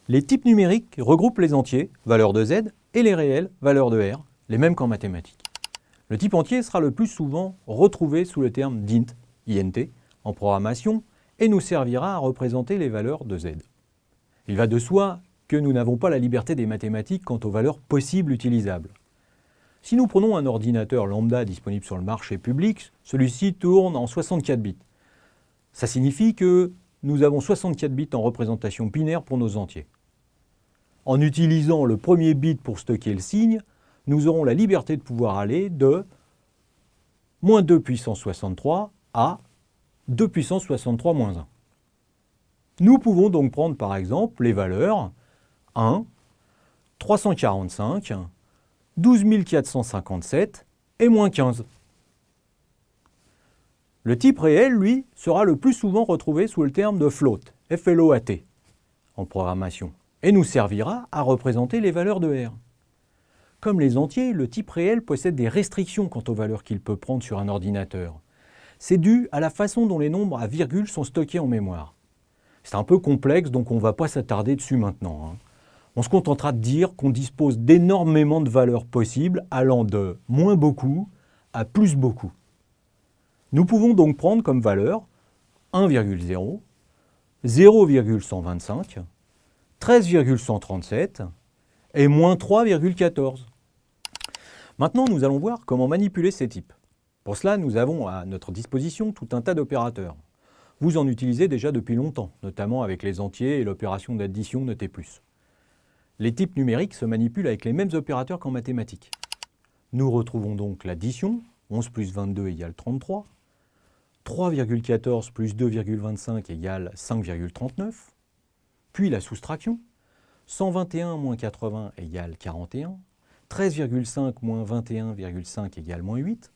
Les types numériques regroupent les entiers, valeurs de z, et les réels, valeurs de r, les mêmes qu'en mathématiques. Le type entier sera le plus souvent retrouvé sous le terme d'int, int, en programmation, et nous servira à représenter les valeurs de z. Il va de soi que nous n'avons pas la liberté des mathématiques quant aux valeurs possibles utilisables. Si nous prenons un ordinateur lambda disponible sur le marché public, celui-ci tourne en 64 bits. Ça signifie que nous avons 64 bits en représentation binaire pour nos entiers. En utilisant le premier bit pour stocker le signe, nous aurons la liberté de pouvoir aller de moins 2 puissance 63 à 2 puissance 63 moins 1. Nous pouvons donc prendre par exemple les valeurs 1, 345, 12 457 et moins 15. Le type réel, lui, sera le plus souvent retrouvé sous le terme de float, F-L-O-A-T, en programmation, et nous servira à représenter les valeurs de R. Comme les entiers, le type réel possède des restrictions quant aux valeurs qu'il peut prendre sur un ordinateur. C'est dû à la façon dont les nombres à virgule sont stockés en mémoire. C'est un peu complexe, donc on ne va pas s'attarder dessus maintenant. On se contentera de dire qu'on dispose d'énormément de valeurs possibles, allant de moins beaucoup à plus beaucoup. Nous pouvons donc prendre comme valeur 1,0, 0,125, 13,137 et moins 3,14. Maintenant, nous allons voir comment manipuler ces types. Pour cela, nous avons à notre disposition tout un tas d'opérateurs. Vous en utilisez déjà depuis longtemps, notamment avec les entiers et l'opération d'addition notée plus. Les types numériques se manipulent avec les mêmes opérateurs qu'en mathématiques. Nous retrouvons donc l'addition, 11 plus 22 égale 33, 3,14 plus 2,25 égale 5,39, puis la soustraction, 121 moins 80 égale 41, 13,5 moins 21,5 égale moins 8,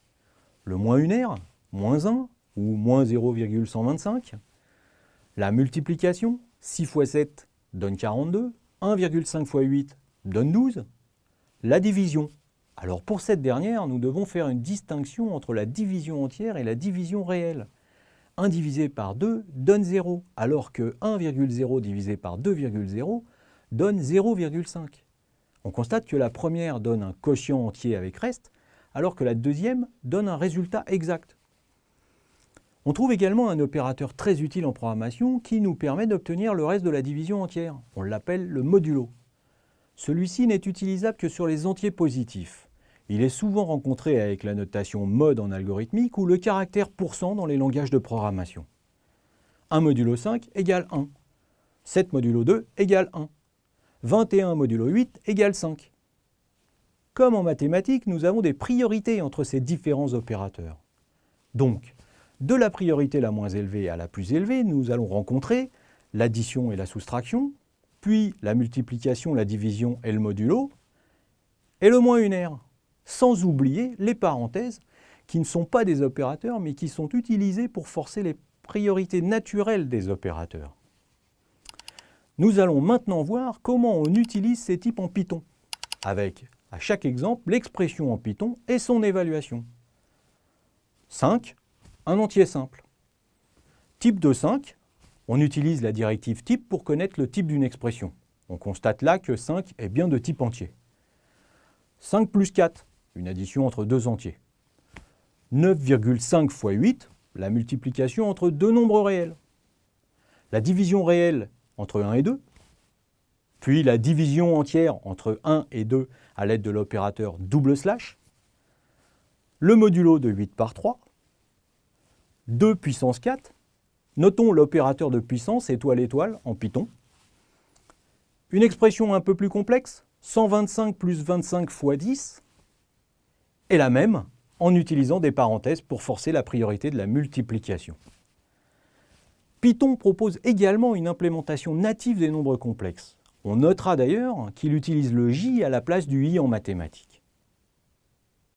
le moins unaire, moins 1 ou moins 0,125, la multiplication, 6 fois 7 donne 42, 1,5 fois 8 donne 12, la division. Alors pour cette dernière, nous devons faire une distinction entre la division entière et la division réelle. 1 divisé par 2 donne 0, alors que 1,0 divisé par 2,0 donne 0,5. On constate que la première donne un quotient entier avec reste, alors que la deuxième donne un résultat exact. On trouve également un opérateur très utile en programmation qui nous permet d'obtenir le reste de la division entière. On l'appelle le modulo. Celui-ci n'est utilisable que sur les entiers positifs. Il est souvent rencontré avec la notation mod en algorithmique ou le caractère % dans les langages de programmation. 1 modulo 5 égale 1. 7 modulo 2 égale 1. 21 modulo 8 égale 5. Comme en mathématiques, nous avons des priorités entre ces différents opérateurs. Donc, de la priorité la moins élevée à la plus élevée, nous allons rencontrer l'addition et la soustraction, puis la multiplication, la division et le modulo, et le moins unaire, sans oublier les parenthèses qui ne sont pas des opérateurs mais qui sont utilisés pour forcer les priorités naturelles des opérateurs. Nous allons maintenant voir comment on utilise ces types en Python, avec à chaque exemple l'expression en Python et son évaluation. 5, un entier simple. Type de 5, on utilise la directive type pour connaître le type d'une expression. On constate là que 5 est bien de type entier. 5 plus 4, une addition entre deux entiers. 9,5 fois 8, la multiplication entre deux nombres réels. La division réelle entre 1 et 2, puis la division entière entre 1 et 2 à l'aide de l'opérateur double slash, le modulo de 8 par 3, 2 puissance 4, notons l'opérateur de puissance étoile étoile en Python, une expression un peu plus complexe, 125 plus 25 fois 10, et la même en utilisant des parenthèses pour forcer la priorité de la multiplication. Python propose également une implémentation native des nombres complexes. On notera d'ailleurs qu'il utilise le J à la place du I en mathématiques.